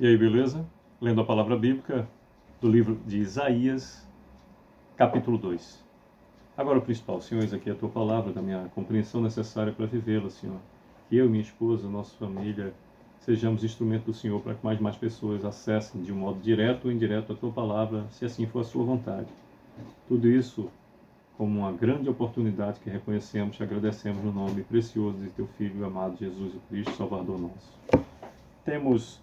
E aí, beleza? Lendo a palavra bíblica do livro de Isaías, capítulo 2. Agora o principal, Senhor, eis aqui a Tua palavra, da minha compreensão necessária para vivê-la, Senhor. Que eu, minha esposa, nossa família, sejamos instrumento do Senhor para que mais pessoas acessem de um modo direto ou indireto a Tua palavra, se assim for a Sua vontade. Tudo isso como uma grande oportunidade que reconhecemos e agradecemos no nome precioso de Teu Filho amado Jesus Cristo, Salvador nosso. Temos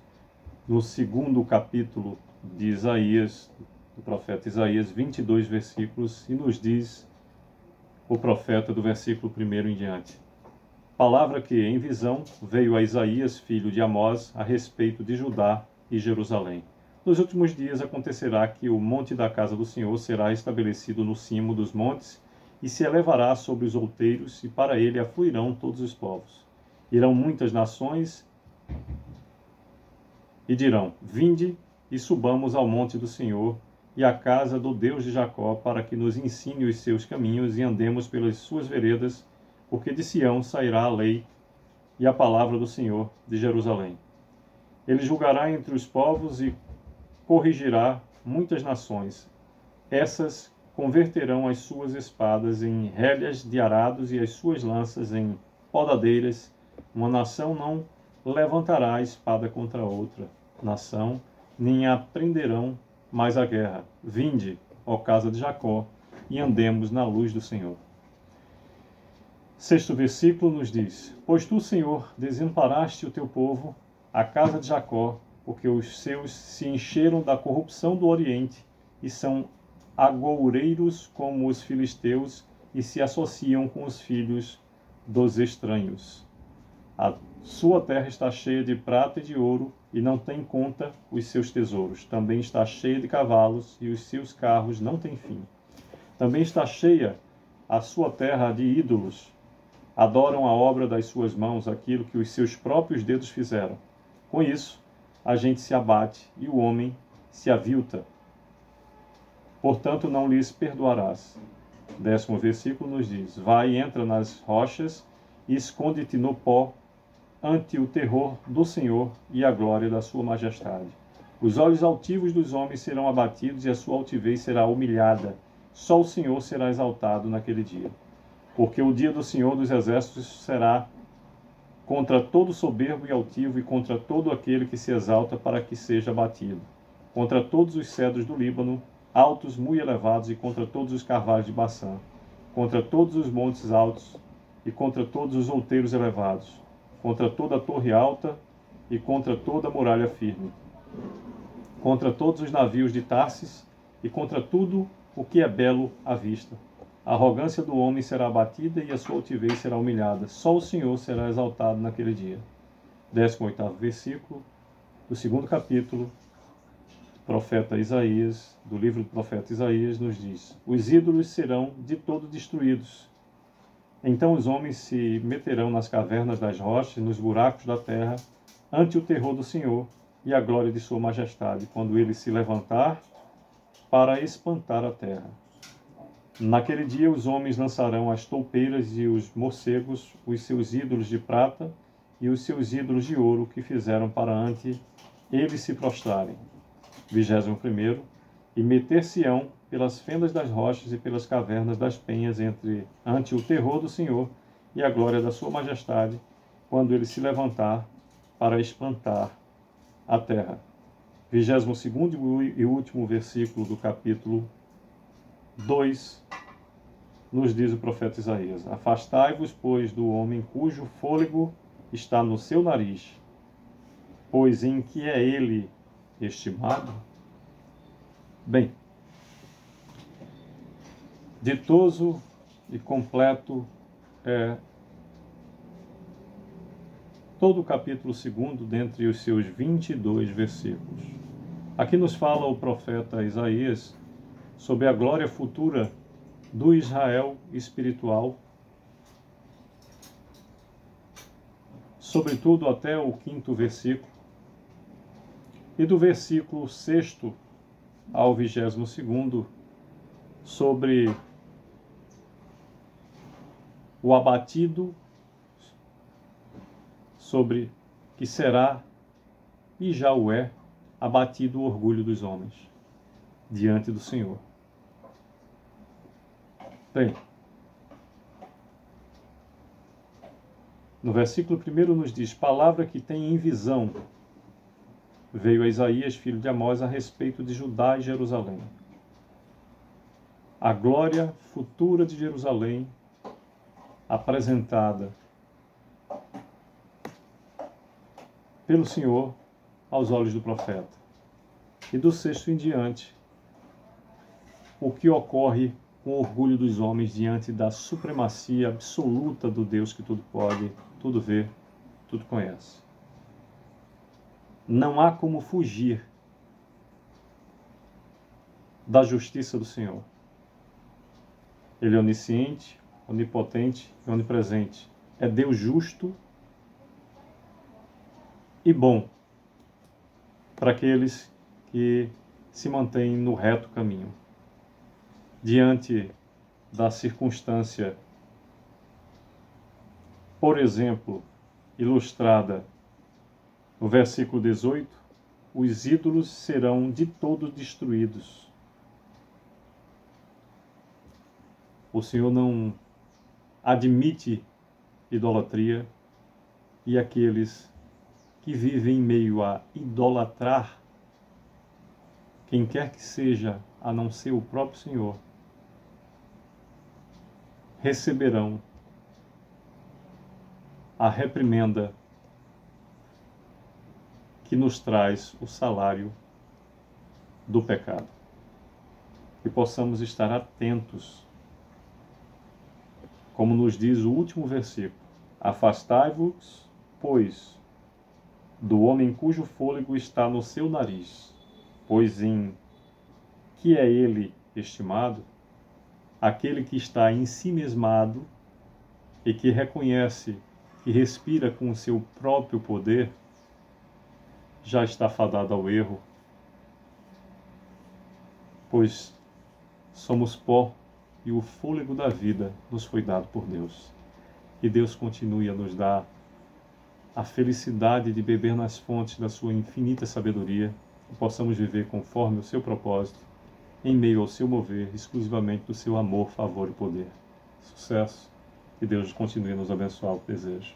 no segundo capítulo de Isaías, do profeta Isaías, 22 versículos, e nos diz o profeta do versículo 1 em diante. Palavra que, em visão, veio a Isaías, filho de Amós, a respeito de Judá e Jerusalém. Nos últimos dias acontecerá que o monte da casa do Senhor será estabelecido no cimo dos montes e se elevará sobre os outeiros, e para ele afluirão todos os povos. Irão muitas nações e dirão: Vinde e subamos ao monte do Senhor e à casa do Deus de Jacó, para que nos ensine os seus caminhos e andemos pelas suas veredas, porque de Sião sairá a lei e a palavra do Senhor de Jerusalém. Ele julgará entre os povos e corrigirá muitas nações. Essas converterão as suas espadas em rédeas de arados e as suas lanças em podadeiras. Uma nação não levantará a espada contra outra nação, nem aprenderão mais a guerra. Vinde, ó casa de Jacó, e andemos na luz do Senhor. Sexto versículo nos diz: Pois tu, Senhor, desamparaste o teu povo, a casa de Jacó, porque os seus se encheram da corrupção do Oriente e são agoureiros como os filisteus e se associam com os filhos dos estranhos. A sua terra está cheia de prata e de ouro, e não tem conta os seus tesouros. Também está cheia de cavalos, e os seus carros não têm fim. Também está cheia a sua terra de ídolos. Adoram a obra das suas mãos, aquilo que os seus próprios dedos fizeram. Com isso, a gente se abate, e o homem se avilta. Portanto, não lhes perdoarás. 10º versículo nos diz: Vai e entra nas rochas, e esconde-te no pó, ante o terror do Senhor e a glória da sua majestade. Os olhos altivos dos homens serão abatidos e a sua altivez será humilhada. Só o Senhor será exaltado naquele dia. Porque o dia do Senhor dos exércitos será contra todo soberbo e altivo e contra todo aquele que se exalta para que seja abatido. Contra todos os cedros do Líbano, altos muito elevados, e contra todos os carvalhos de Baçã. Contra todos os montes altos e contra todos os outeiros elevados. Contra toda a torre alta e contra toda a muralha firme, contra todos os navios de Tarsis e contra tudo o que é belo à vista. A arrogância do homem será abatida e a sua altivez será humilhada. Só o Senhor será exaltado naquele dia. 18º versículo do segundo capítulo, profeta Isaías, do livro do profeta Isaías, nos diz: Os ídolos serão de todo destruídos. Então os homens se meterão nas cavernas das rochas, nos buracos da terra, ante o terror do Senhor e a glória de sua majestade, quando ele se levantar para espantar a terra. Naquele dia os homens lançarão as toupeiras e os morcegos, os seus ídolos de prata e os seus ídolos de ouro que fizeram para ante eles se prostrarem. 21º, e meter-se-ão pelas fendas das rochas e pelas cavernas das penhas ante o terror do Senhor e a glória da sua majestade, quando ele se levantar para espantar a terra. 22º e último versículo do capítulo 2 nos diz o profeta Isaías: Afastai-vos, pois, do homem cujo fôlego está no seu nariz, pois em que é ele estimado? Bem, ditoso e completo é todo o capítulo 2 dentre os seus 22 versículos. Aqui nos fala o profeta Isaías sobre a glória futura do Israel espiritual, sobretudo até o 5º versículo, e do versículo 6º ao 22º, sobre o abatido, sobre que será, e já o é, abatido o orgulho dos homens diante do Senhor. Bem, no versículo 1 nos diz: palavra que tem em visão veio a Isaías, filho de Amós, a respeito de Judá e Jerusalém. A glória futura de Jerusalém apresentada pelo Senhor aos olhos do profeta. E do 6º em diante, o que ocorre com o orgulho dos homens diante da supremacia absoluta do Deus que tudo pode, tudo vê, tudo conhece. Não há como fugir da justiça do Senhor. Ele é onisciente, onipotente e onipresente. É Deus justo e bom para aqueles que se mantêm no reto caminho. Diante da circunstância, por exemplo, ilustrada no versículo 18, os ídolos serão de todos destruídos. O Senhor não admite idolatria, e aqueles que vivem em meio a idolatrar quem quer que seja, a não ser o próprio Senhor, receberão a reprimenda que nos traz o salário do pecado. Que possamos estar atentos, como nos diz o último versículo: afastai-vos, pois, do homem cujo fôlego está no seu nariz, pois em que é ele estimado, aquele que está ensimesmado e que reconhece que respira com o seu próprio poder, já está fadado ao erro, pois somos pó e o fôlego da vida nos foi dado por Deus. Que Deus continue a nos dar a felicidade de beber nas fontes da sua infinita sabedoria e possamos viver conforme o seu propósito, em meio ao seu mover, exclusivamente do seu amor, favor e poder. Sucesso. Que Deus continue a nos abençoar, o desejo.